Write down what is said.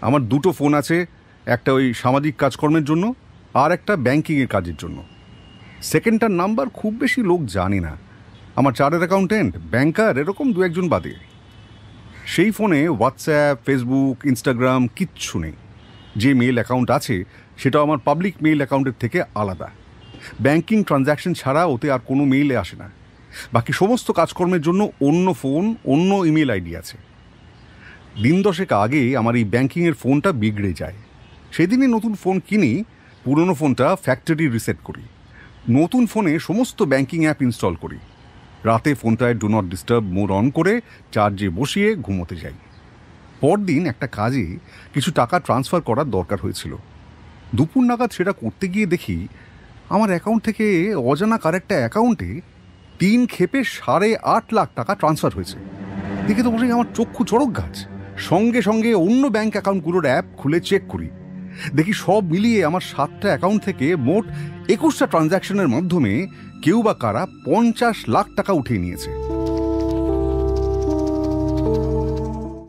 আমার দুটো ফোন আছে, একটা ওই সামাজিক কাজকর্মের জন্য আর একটা ব্যাংকিংয়ের কাজের জন্য। সেকেন্ডটার নাম্বার খুব বেশি লোক জানে না। আমার চার্টার্ড অ্যাকাউন্টেন্ট, ব্যাংকার এরকম দু একজন বাদে। সেই ফোনে হোয়াটসঅ্যাপ, ফেসবুক, ইনস্টাগ্রাম কিচ্ছু নেই। যে মেল অ্যাকাউন্ট আছে সেটাও আমার পাবলিক মেল অ্যাকাউন্টের থেকে আলাদা। ব্যাংকিং ট্রানজ্যাকশন ছাড়া ওতে আর কোনো মেইলে আসে না। বাকি সমস্ত কাজকর্মের জন্য অন্য ফোন, অন্য ইমেল আইডি আছে। দিন দশেক আগে আমার এই ব্যাংকিংয়ের ফোনটা বিগড়ে যায়। সেদিনই নতুন ফোন কিনি, পুরনো ফোনটা ফ্যাক্টরি রিসেট করি, নতুন ফোনে সমস্ত ব্যাংকিং অ্যাপ ইনস্টল করি। রাতে ফোনটায় do not disturb mode on করে চার্জে বসিয়ে ঘুমোতে যাই। পরদিন একটা কাজে কিছু টাকা ট্রান্সফার করার দরকার হয়েছিল। দুপুর নাগাদ সেটা করতে গিয়ে দেখি আমার অ্যাকাউন্ট থেকে অজানা কারেক্টা অ্যাকাউন্টে 3 ক্ষেপে 8.5 লাখ টাকা ট্রান্সফার হয়েছে। দেখে তো বসে আমার চক্ষু চড়ক গাছ। সঙ্গে সঙ্গে অন্য ব্যাংক অ্যাকাউন্টগুলোর অ্যাপ খুলে চেক করি। দেখি সব মিলিয়ে আমার 7টা অ্যাকাউন্ট থেকে মোট 21টা ট্রানজ্যাকশনের মাধ্যমে কেউ বা কারা 50 লাখ টাকা উঠিয়ে নিয়েছে।